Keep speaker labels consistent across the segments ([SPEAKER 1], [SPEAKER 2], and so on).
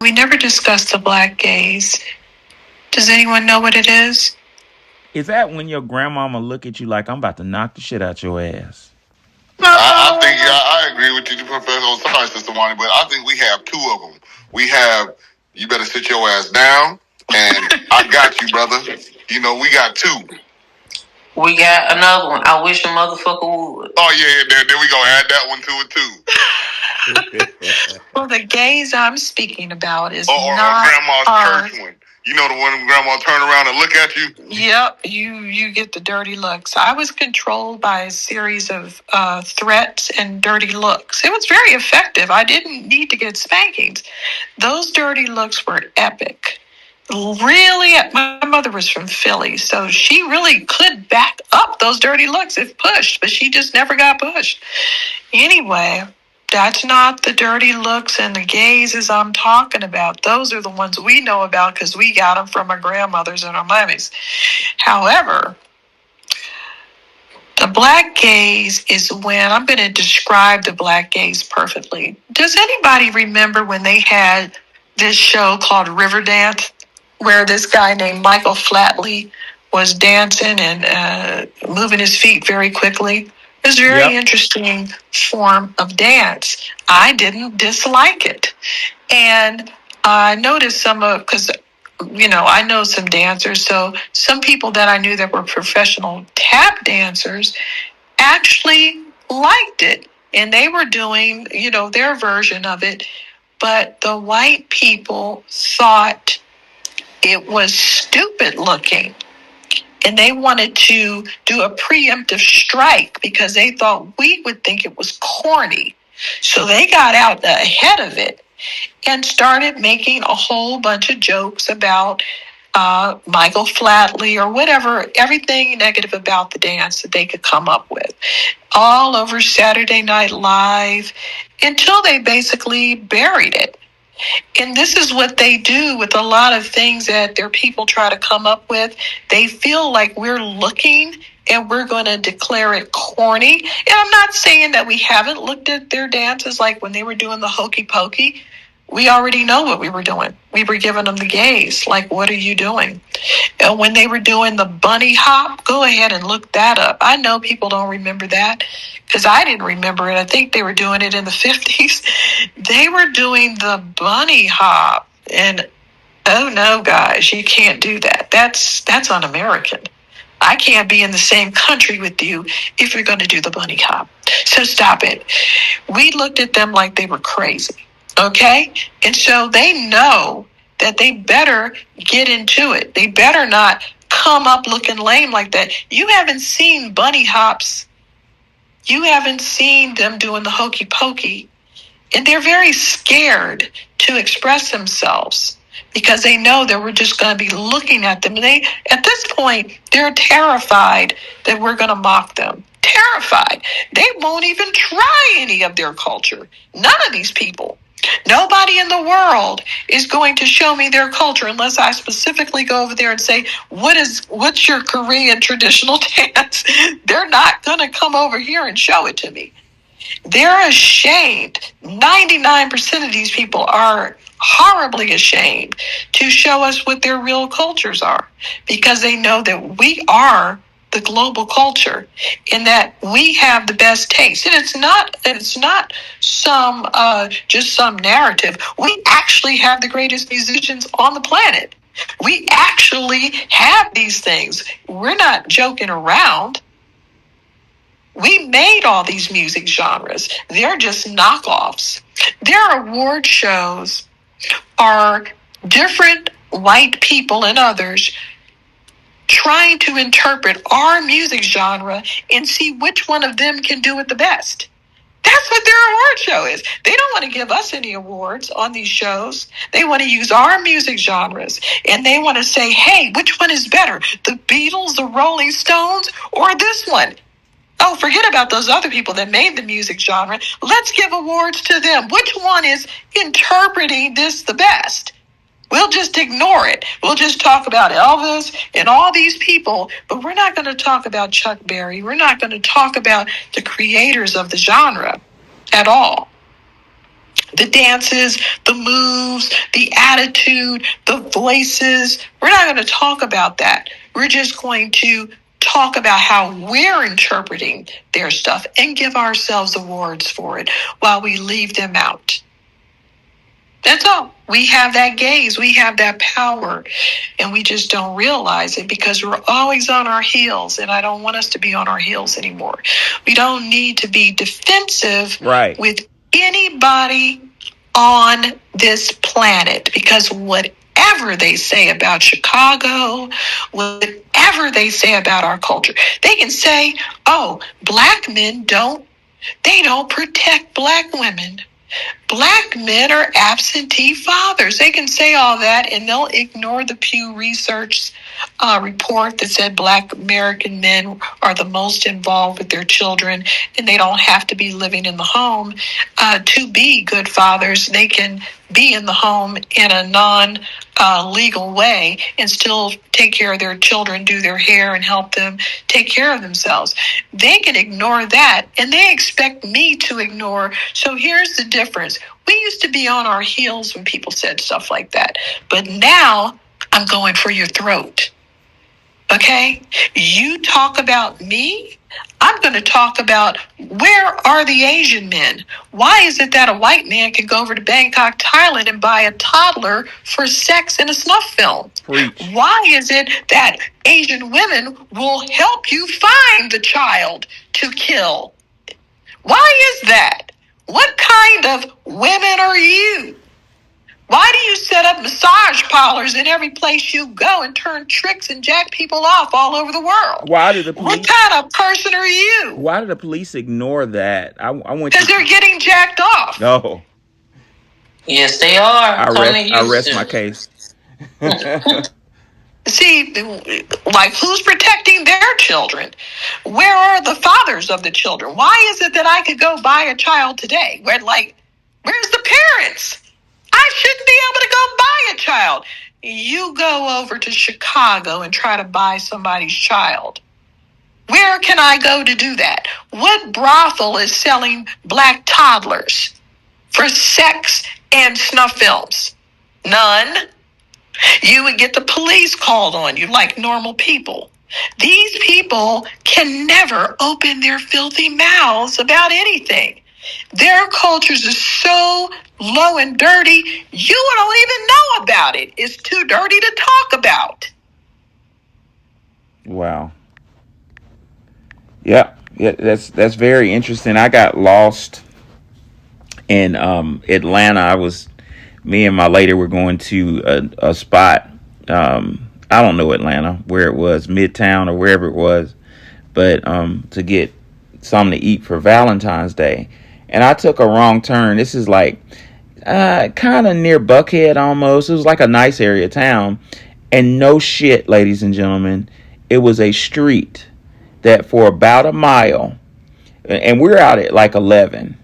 [SPEAKER 1] We never discussed the black gaze. Does anyone know what it is?
[SPEAKER 2] Is that when your grandmama look at you like I'm about to knock the shit out your ass?
[SPEAKER 3] I think I agree with you, Professor. Oh, sorry, Sister Wani, but I think we have two of them. We have you better sit your ass down, and I got you, brother. You know, we got two.
[SPEAKER 1] We got another one. I wish a motherfucker would.
[SPEAKER 3] Oh yeah, there we go. Add that one to it
[SPEAKER 1] too. Well, the gaze I'm speaking about is
[SPEAKER 3] or
[SPEAKER 1] not
[SPEAKER 3] grandma's church one. You know the one grandma turn around and look at you?
[SPEAKER 1] Yep, you get the dirty looks. I was controlled by a series of threats and dirty looks. It was very effective. I didn't need to get spankings. Those dirty looks were epic. Really, my mother was from Philly, so she really could back up those dirty looks if pushed, but she just never got pushed. Anyway, that's not the dirty looks and the gazes I'm talking about. Those are the ones we know about because we got them from our grandmothers and our mummies. However, the black gaze is when I'm going to describe the black gaze perfectly. Does anybody remember when they had this show called Riverdance, where this guy named Michael Flatley was dancing and moving his feet very quickly? It was a very interesting form of dance. I didn't dislike it. And I noticed because I know some dancers, so some people that I knew that were professional tap dancers actually liked it. And they were doing, their version of it. But the white people thought it was stupid looking. And they wanted to do a preemptive strike because they thought we would think it was corny. So they got out ahead of it and started making a whole bunch of jokes about Michael Flatley or whatever, everything negative about the dance that they could come up with, all over Saturday Night Live, until they basically buried it. And this is what they do with a lot of things that their people try to come up with. They feel like we're looking and we're going to declare it corny. And I'm not saying that we haven't looked at their dances, like when they were doing the hokey pokey. We already know what we were doing. We were giving them the gaze, like, what are you doing? And when they were doing the bunny hop, go ahead and look that up. I know people don't remember that because I didn't remember it. I think they were doing it in the 50s. They were doing the bunny hop. And oh no, guys, you can't do that. That's un-American. I can't be in the same country with you if you're going to do the bunny hop. So stop it. We looked at them like they were crazy. Okay? And so they know that they better get into it. They better not come up looking lame like that. You haven't seen bunny hops. You haven't seen them doing the hokey pokey. And they're very scared to express themselves because they know that we're just going to be looking at them. At this point, they're terrified that we're going to mock them. Terrified. They won't even try any of their culture. None of these people. Nobody in the world is going to show me their culture unless I specifically go over there and say, what's your Korean traditional dance? They're not going to come over here and show it to me. They're ashamed. 99% of these people are horribly ashamed to show us what their real cultures are because they know that we are the global culture and that we have the best taste. And it's not some just some narrative. We actually have the greatest musicians on the planet. We actually have these things. We're not joking around. We made all these music genres. They're just knockoffs. Their award shows are different white people and others trying to interpret our music genre and see which one of them can do it the best. That's what their award show is. They don't want to give us any awards on these shows. They want to use our music genres. And they want to say, hey, which one is better? The Beatles, the Rolling Stones, or this one? Oh, forget about those other people that made the music genre. Let's give awards to them. Which one is interpreting this the best? We'll just ignore it. We'll just talk about Elvis and all these people, but we're not going to talk about Chuck Berry. We're not going to talk about the creators of the genre at all. The dances, the moves, the attitude, the voices. We're not going to talk about that. We're just going to talk about how we're interpreting their stuff and give ourselves awards for it while we leave them out. That's all. We have that gaze. We have that power. And we just don't realize it because we're always on our heels. And I don't want us to be on our heels anymore. We don't need to be defensive with anybody on this planet, because whatever they say about Chicago, whatever they say about our culture, they can say, oh, black men don't protect black women. Black men are absentee fathers. They can say all that and they'll ignore the Pew Research report that said black American men are the most involved with their children and they don't have to be living in the home to be good fathers. They can be in the home in a non-legal way and still take care of their children, do their hair, and help them take care of themselves. They can ignore that, and they expect me to ignore. So here's the difference. We used to be on our heels when people said stuff like that, but now I'm going for your throat. Okay? You talk about me, I'm going to talk about where are the Asian men? Why is it that a white man can go over to Bangkok, Thailand and buy a toddler for sex in a snuff film?
[SPEAKER 2] Preach.
[SPEAKER 1] Why is it that Asian women will help you find the child to kill? Why is that? What kind of women are you? Why do you set up massage parlors in every place you go and turn tricks and jack people off all over the world?
[SPEAKER 2] Why did the police?
[SPEAKER 1] What kind of person are you?
[SPEAKER 2] Why did the police ignore that? I want
[SPEAKER 1] because they're getting jacked off.
[SPEAKER 2] No.
[SPEAKER 4] Yes, they are.
[SPEAKER 2] I rest my case.
[SPEAKER 1] See, like, who's protecting their children? Where are the fathers of the children? Why is it that I could go buy a child today? Where's the parents? I shouldn't be able to go buy a child. You go over to Chicago and try to buy somebody's child. Where can I go to do that? What brothel is selling black toddlers for sex and snuff films? None. You would get the police called on you like normal people. These people can never open their filthy mouths about anything. Their cultures are so low and dirty, you don't even know about it. It's too dirty to talk about.
[SPEAKER 2] Wow. Yeah, that's very interesting. I got lost in Atlanta. Me and my lady were going to a spot. I don't know Atlanta, where it was, Midtown or wherever it was, but to get something to eat for Valentine's Day. And I took a wrong turn. This is like kind of near Buckhead almost. It was like a nice area of town. And no shit, ladies and gentlemen, it was a street that for about a mile, and we're out at like 11,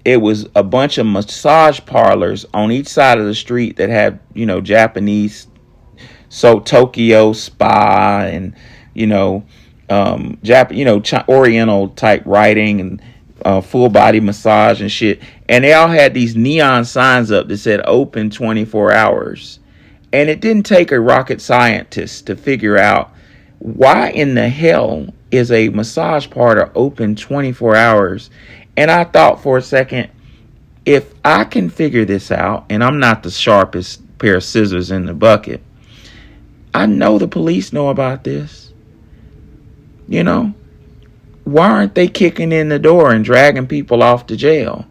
[SPEAKER 2] it was a bunch of massage parlors on each side of the street that had, Japanese, so Tokyo Spa and, Oriental type writing and full body massage and shit. And they all had these neon signs up that said open 24 hours. And it didn't take a rocket scientist to figure out why in the hell is a massage parlor open 24 hours. And I thought for a second, if I can figure this out, and I'm not the sharpest pair of scissors in the bucket, I know the police know about this. Why aren't they kicking in the door and dragging people off to jail?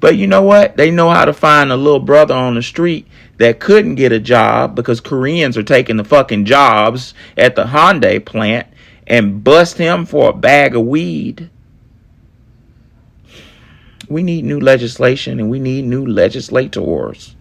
[SPEAKER 2] But you know what? They know how to find a little brother on the street that couldn't get a job because Koreans are taking the fucking jobs at the Hyundai plant and bust him for a bag of weed. We need new legislation and we need new legislators.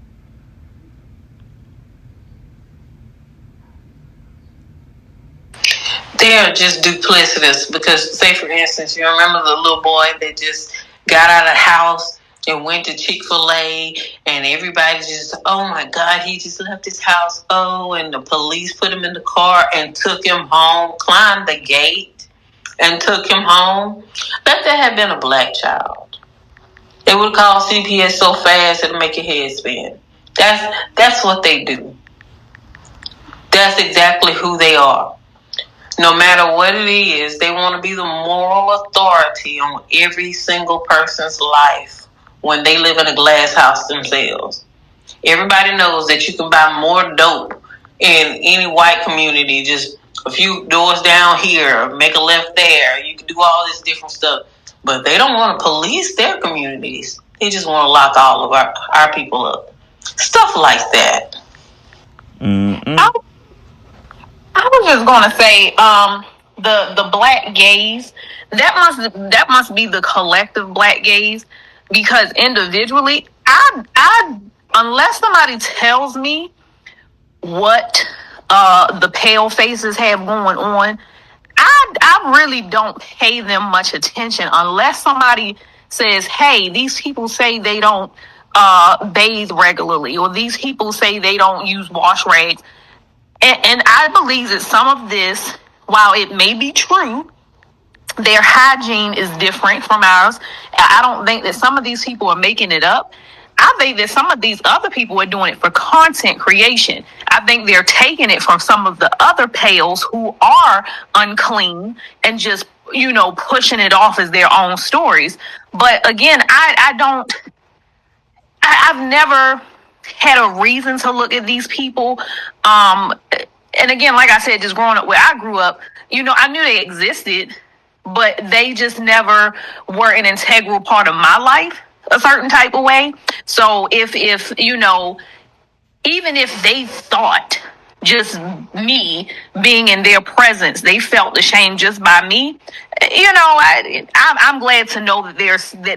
[SPEAKER 4] They are just duplicitous because, say, for instance, you remember the little boy that just got out of the house and went to Chick-fil-A, and everybody just, oh my God, he just left his house. Oh, and the police put him in the car and took him home, climbed the gate and took him home. Let that have been a black child. They would call CPS so fast it'll make your head spin. That's what they do. That's exactly who they are. No matter what it is, they want to be the moral authority on every single person's life when they live in a glass house themselves. Everybody knows that you can buy more dope in any white community, just a few doors down here, make a left there. You can do all this different stuff. But they don't want to police their communities. They just want to lock all of our people up. Stuff like that.
[SPEAKER 1] I was just gonna say, the black gays, that must be the collective black gays, because individually, I unless somebody tells me what the pale faces have going on, I really don't pay them much attention unless somebody says, hey, these people say they don't bathe regularly, or these people say they don't use wash rags. And I believe that some of this, while it may be true, their hygiene is different from ours. I don't think that some of these people are making it up. I think that some of these other people are doing it for content creation. I think they're taking it from some of the other pales who are unclean and just, pushing it off as their own stories. But again, I've never had a reason to look at these people. And again, like I said, just growing up where I grew up, I knew they existed, but they just never were an integral part of my life a certain type of way. So if even if they thought just me being in their presence, they felt ashamed just by me, I'm glad to know that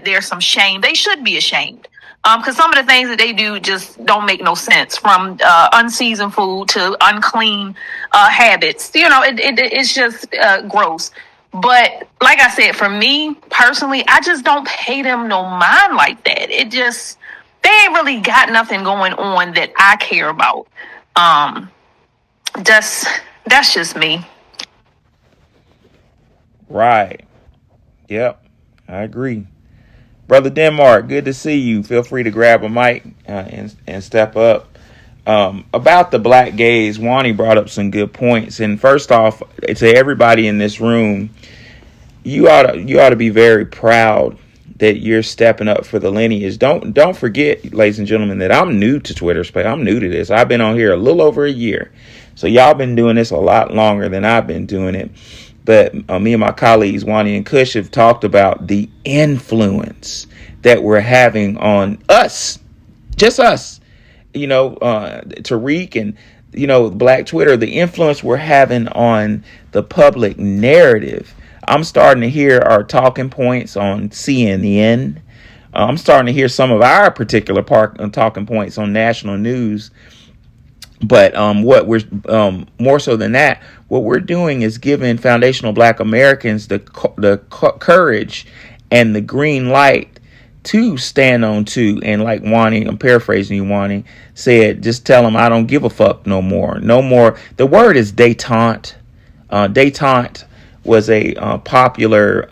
[SPEAKER 1] there's some shame. They should be ashamed. Because some of the things that they do just don't make no sense, from unseasoned food to unclean habits. It's just gross. But like I said, for me personally, I just don't pay them no mind like that. They ain't really got nothing going on that I care about. That's just me.
[SPEAKER 2] Right. Yep. I agree. Brother Denmark, good to see you. Feel free to grab a mic and step up. About the black gays, Wani brought up some good points. And first off, to everybody in this room, you ought to be very proud that you're stepping up for the lineage. Don't forget, ladies and gentlemen, that I'm new to Twitter Space. I'm new to this. I've been on here a little over a year. So y'all been doing this a lot longer than I've been doing it. But me and my colleagues, Wani and Kush, have talked about the influence that we're having on us, just us, Tariq and, Black Twitter, the influence we're having on the public narrative. I'm starting to hear our talking points on CNN. I'm starting to hear some of our particular talking points on national news. But what we're more so than that, what we're doing is giving foundational Black Americans the courage and the green light to stand on to. And like Wani, I'm paraphrasing you, Wani, said, just tell them I don't give a fuck no more. No more. The word is détente. Détente was a popular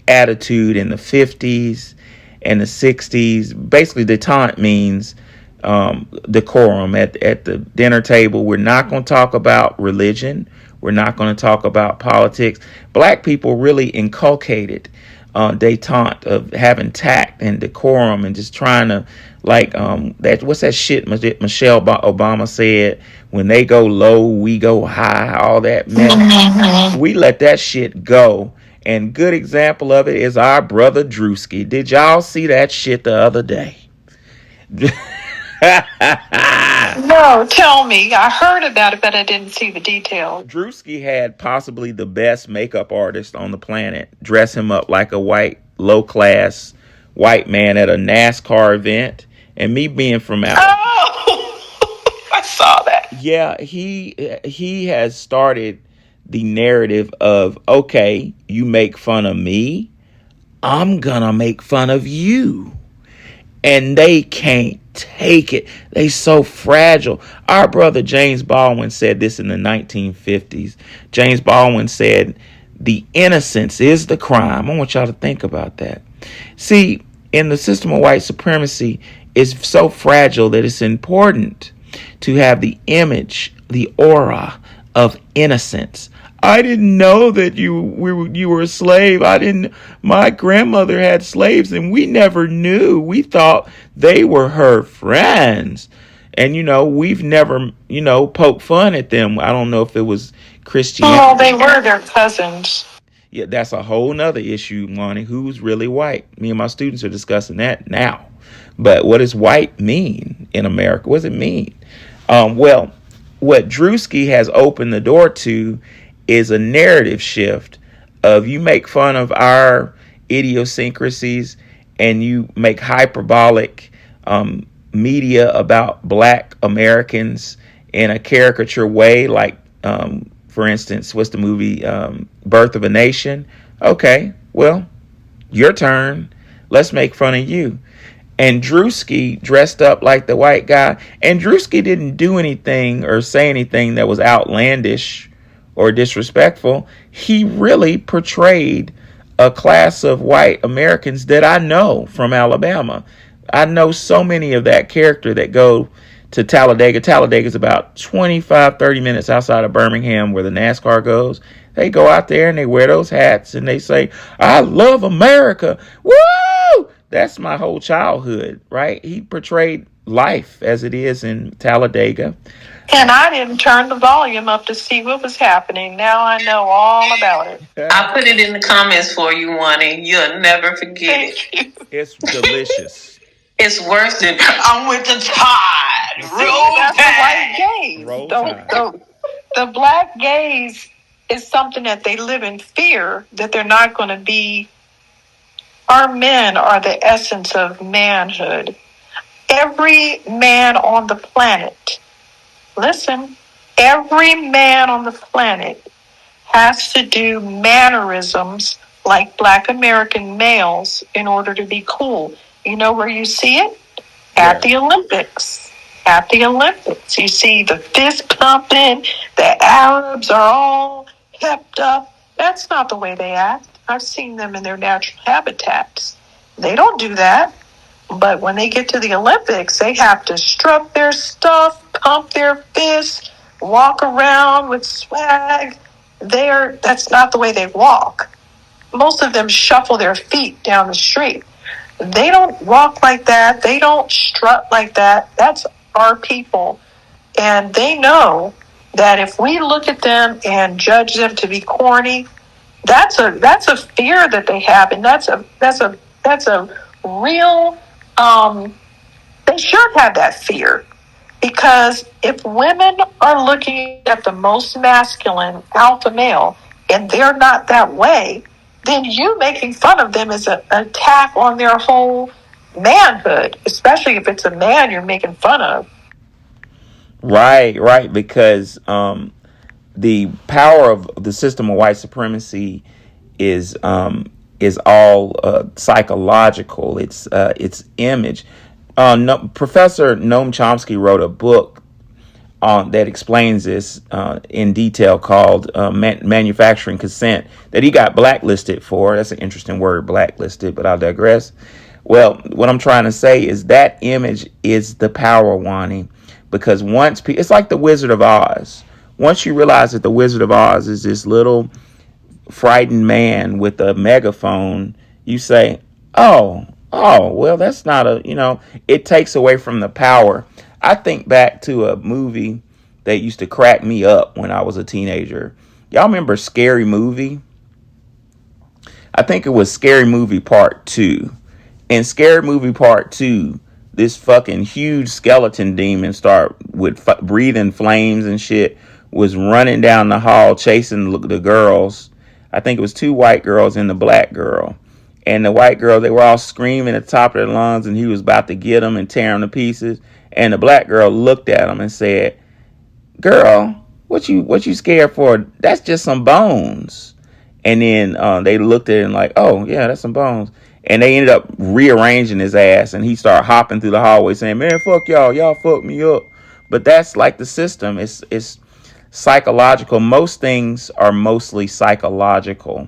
[SPEAKER 2] attitude in the 50s and the 60s. Basically, détente means decorum at the dinner table. We're not going to talk about religion. We're not going to talk about politics. Black people really inculcated détente, of having tact and decorum, and just trying to what's that shit Michelle Obama said, when they go low, we go high, all that mess. Mm-hmm. We let that shit go. And good example of it is our brother Drewski. Did y'all see that shit the other day?
[SPEAKER 1] No, tell me. I heard about it, but I didn't see the details.
[SPEAKER 2] Drewski had possibly the best makeup artist on the planet dress him up like a white, low-class white man at a NASCAR event. And me being from out...
[SPEAKER 1] Oh, I saw that.
[SPEAKER 2] Yeah, he has started the narrative of, okay, you make fun of me, I'm gonna make fun of you. and they can't take it. They so fragile. Our brother James Baldwin said this in the 1950s. James Baldwin said, the innocence is the crime. I want y'all to think about that. See, in the system of white supremacy, it's so fragile that it's important to have the image, the aura of innocence. I didn't know that you were a slave. My grandmother had slaves and we never knew. We thought they were her friends. And, we've never, poked fun at them. I don't know if it was Christianity.
[SPEAKER 1] Oh, they were their cousins.
[SPEAKER 2] Yeah, that's a whole nother issue, Monty. Who's really white? Me and my students are discussing that now. But what does white mean in America? What does it mean? Well, what Drewski has opened the door to is a narrative shift of you make fun of our idiosyncrasies and you make hyperbolic media about black Americans in a caricature way, like, for instance, what's the movie Birth of a Nation? Okay, well, your turn. Let's make fun of you. And Drewski dressed up like the white guy. And Drewski didn't do anything or say anything that was outlandish or disrespectful. He really portrayed a class of white Americans that I know from Alabama. I know so many of that character that go to Talladega. Talladega is about 25, 30 minutes outside of Birmingham where the NASCAR goes. They go out there and they wear those hats and they say, I love America. Woo! That's my whole childhood, right? He portrayed life as it is in Talladega.
[SPEAKER 1] And I didn't turn the volume up to see what was happening. Now I know all about it.
[SPEAKER 4] I put it in the comments for you, Wani. You'll never forget it.
[SPEAKER 2] It's delicious.
[SPEAKER 4] It's worse than I'm with the tide. Roll
[SPEAKER 1] That's the white gaze.
[SPEAKER 2] Roll Tide.
[SPEAKER 1] The black gaze is something that they live in fear that they're not going to be. Our men are the essence of manhood. Every man on the planet, listen, every man on the planet has to do mannerisms like black American males in order to be cool. You know where you see it? At the Olympics. At the Olympics. You see the fist pumping, the Arabs are all hepped up. That's not the way they act. I've seen them in their natural habitats. They don't do that. But when they get to the Olympics, they have to strut their stuff, pump their fists, walk around with swag. That's not the way they walk. Most of them shuffle their feet down the street. They don't walk like that. They don't strut like that. That's our people. And they know that if we look at them and judge them to be corny, that's a fear that they have, and that's a real. They should have that fear, because if women are looking at the most masculine alpha male and they're not that way, then you making fun of them is an attack on their whole manhood, especially if it's a man you're making fun of.
[SPEAKER 2] Right, because the power of the system of white supremacy is all psychological. It's image. Professor Noam Chomsky wrote a book that explains this in detail called Manufacturing Consent, that he got blacklisted for. That's an interesting word, blacklisted, but I'll digress. Well, what I'm trying to say is that image is the power, Wani, because it's like the Wizard of Oz. Once you realize that the Wizard of Oz is this little frightened man with a megaphone, you say, oh, well, that's not it takes away from the power. I think back to a movie that used to crack me up when I was a teenager. Y'all remember Scary Movie? I think it was Scary Movie Part 2. In Scary Movie Part 2, this fucking huge skeleton demon with breathing flames and shit was running down the hall chasing the girls. I think it was 2 white girls and the black girl. And the white girl, they were all screaming at the top of their lungs, and he was about to get them and tear them to pieces. And the black girl looked at him and said, "Girl, what you scared for? That's just some bones." And then they looked at it and like, "Oh yeah, that's some bones." And they ended up rearranging his ass, and he started hopping through the hallway saying, "Man, fuck y'all fucked me up." But that's like the system. It's psychological. Most things are mostly psychological,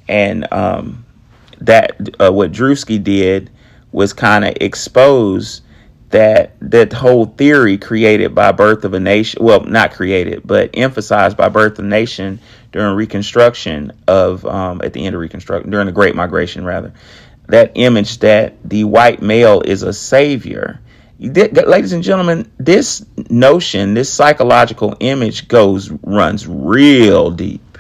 [SPEAKER 2] and that what Drewski did was kind of expose that whole theory created by Birth of a Nation. Well, not created, but emphasized by Birth of a Nation during Reconstruction of at the end of Reconstruction, during the Great Migration, rather. That image that the white male is a savior. Ladies and gentlemen, this notion, this psychological image runs real deep.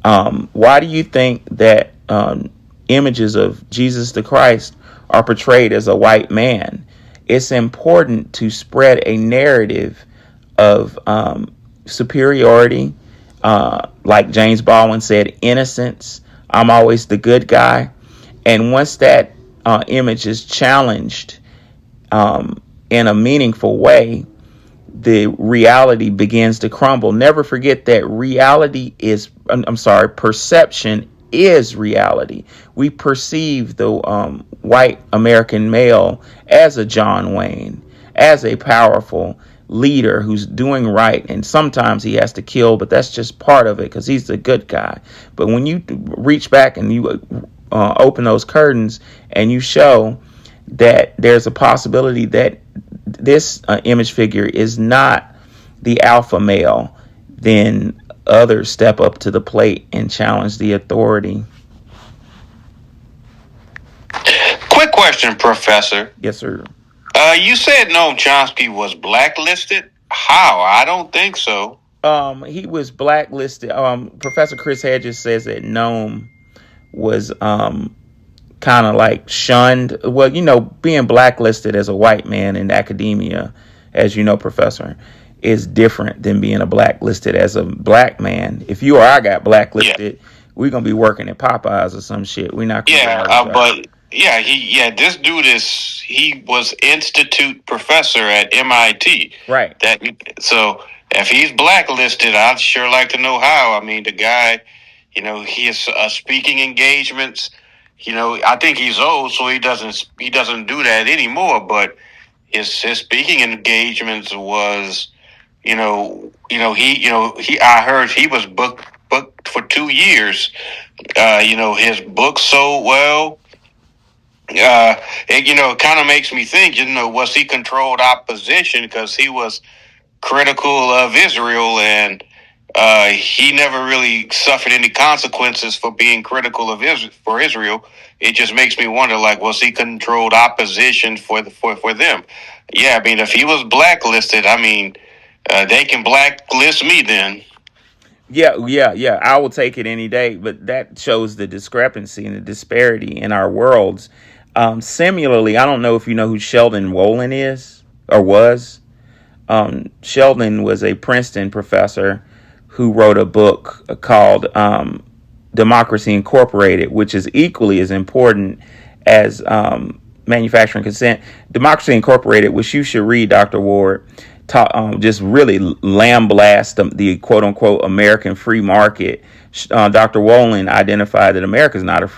[SPEAKER 2] Why do you think that images of Jesus the Christ are portrayed as a white man? It's important to spread a narrative of superiority, like James Baldwin said, innocence. I'm always the good guy. And once that image is challenged in a meaningful way, the reality begins to crumble. Never forget that perception is reality. We perceive the white American male as a John Wayne, as a powerful leader who's doing right, and sometimes he has to kill, but that's just part of it because he's the good guy. But when you reach back and you open those curtains and you show that there's a possibility that this image figure is not the alpha male, then others step up to the plate and challenge the authority.
[SPEAKER 5] Quick question, Professor.
[SPEAKER 2] Yes, sir.
[SPEAKER 5] You said Noam Chomsky was blacklisted. How? I don't think so.
[SPEAKER 2] He was blacklisted. Professor Chris Hedges says that Noam was kind of like shunned. Well, you know, being blacklisted as a white man in academia, as you know, Professor, is different than being blacklisted as a black man. If you or I got blacklisted, we're gonna be working at Popeyes or some shit. We're not gonna
[SPEAKER 5] this dude he was institute professor at MIT.
[SPEAKER 2] Right.
[SPEAKER 5] So if he's blacklisted, I'd sure like to know how. I mean, the guy, you know, he has speaking engagements. You know, I think he's old, so he doesn't do that anymore. But his speaking engagements was, I heard he was booked for 2 years. His book sold well. It kind of makes me think, was he controlled opposition because he was critical of Israel, and he never really suffered any consequences for being critical of Israel. It just makes me wonder, was he controlled opposition for them? Yeah, I mean, if he was blacklisted, they can blacklist me then.
[SPEAKER 2] Yeah. I will take it any day. But that shows the discrepancy and the disparity in our worlds. Similarly, I don't know if you know who Sheldon Wolin is or was. Sheldon was a Princeton professor who wrote a book called Democracy Incorporated, which is equally as important as manufacturing consent. Democracy Incorporated, which you should read, Dr. Ward, just really lambaste the quote-unquote American free market. Dr. Wolin identified that America is not a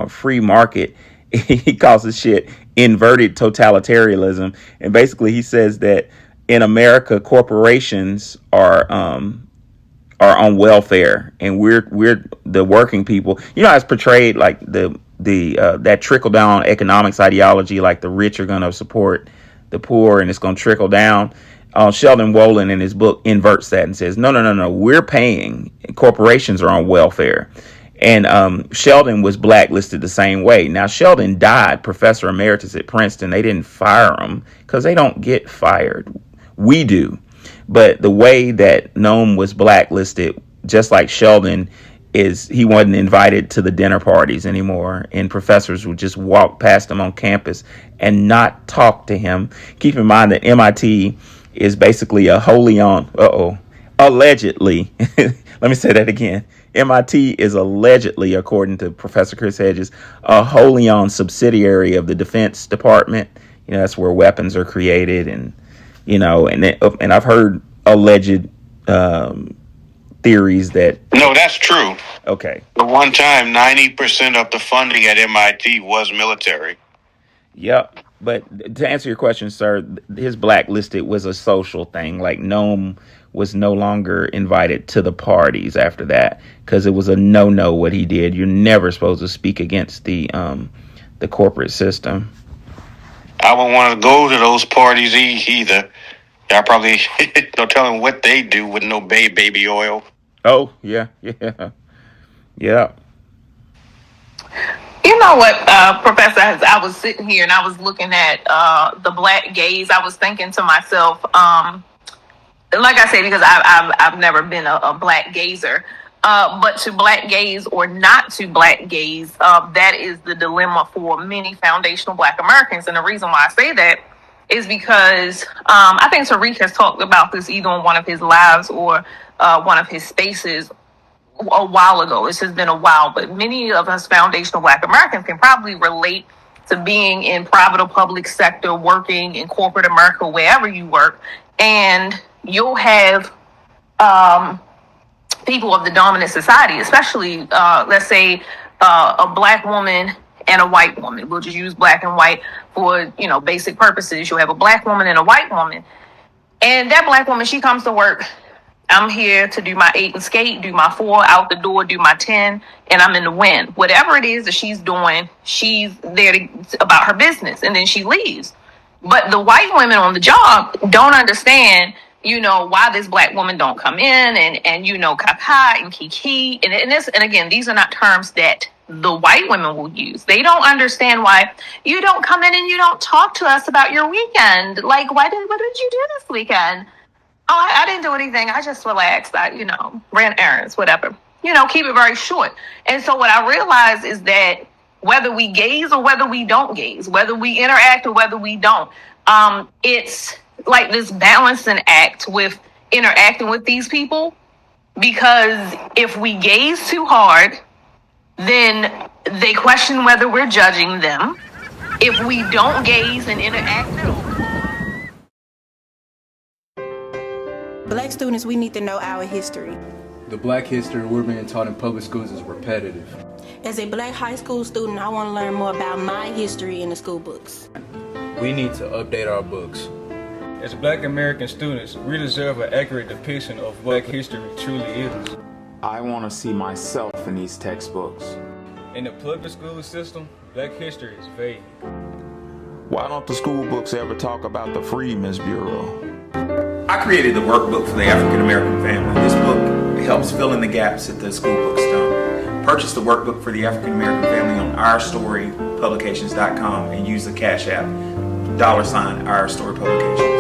[SPEAKER 2] free market. He calls this shit inverted totalitarianism, and basically he says that in America, corporations are on welfare, and we're the working people. You know, it's portrayed like the that trickle down economics ideology, like the rich are going to support the poor, and it's going to trickle down. Sheldon Wolin in his book inverts that and says, no, we're paying. Corporations are on welfare. And Sheldon was blacklisted the same way. Now, Sheldon died professor emeritus at Princeton. They didn't fire him because they don't get fired. We do. But the way that Noam was blacklisted, just like Sheldon, is he wasn't invited to the dinner parties anymore. And professors would just walk past him on campus and not talk to him. Keep in mind that MIT is basically a allegedly. Let me say that again. MIT is allegedly, according to Professor Chris Hedges, a wholly owned subsidiary of the Defense Department. You know, that's where weapons are created, and I've heard alleged theories that.
[SPEAKER 5] No, that's true.
[SPEAKER 2] Okay.
[SPEAKER 5] At one time, 90% of the funding at MIT was military.
[SPEAKER 2] Yep. But to answer your question, sir, his blacklisted was a social thing. Like Noam was no longer invited to the parties after that because it was a no what he did. You're never supposed to speak against the corporate system.
[SPEAKER 5] I wouldn't want to go to those parties either. Y'all probably don't tell them what they do with no baby oil.
[SPEAKER 2] Oh, yeah.
[SPEAKER 1] You know what, Professor, as I was sitting here and I was looking at the black gays, I was thinking to myself, like I said, because I've never been a black gazer, but to black gays or not to black gays, that is the dilemma for many foundational Black Americans. And the reason why I say that is because I think Tariq has talked about this either on one of his lives or one of his spaces a while ago. This has been a while, but many of us foundational Black Americans can probably relate to being in private or public sector, working in corporate America, wherever you work, and you'll have people of the dominant society, especially, let's say, a black woman and a white woman. We'll just use black and white for, basic purposes. You'll have a black woman and a white woman. And that black woman, she comes to work. I'm here to do my 8 and skate, do my 4, out the door, do my 10, and I'm in the win. Whatever it is that she's doing, she's there about her business, and then she leaves. But the white women on the job don't understand, why this black woman don't come in and kaka and kiki. And again, these are not terms that the white women will use. They don't understand why you don't come in and you don't talk to us about your weekend. Like, what did you do this weekend? Oh, I didn't do anything. I just relaxed. I, ran errands, whatever. Keep it very short. And so what I realized is that whether we gaze or whether we don't gaze, whether we interact or whether we don't, it's like this balancing act with interacting with these people. Because if we gaze too hard, then they question whether we're judging them. If we don't gaze and interact at all.
[SPEAKER 6] Black students, we need to know our history.
[SPEAKER 7] The black history we're being taught in public schools is repetitive.
[SPEAKER 6] As a black high school student, I want to learn more about my history in the school books.
[SPEAKER 7] We need to update our books.
[SPEAKER 8] As Black American students, we deserve an accurate depiction of what history truly is.
[SPEAKER 9] I want to see myself in these textbooks.
[SPEAKER 8] In the public school system, Black history is vague.
[SPEAKER 9] Why don't the school books ever talk about the Freedmen's Bureau?
[SPEAKER 2] I created the workbook for the African American family. This book helps fill in the gaps that the school books don't. Purchase the workbook for the African American family on OurStoryPublications.com and use the Cash App, $Our Story Publications.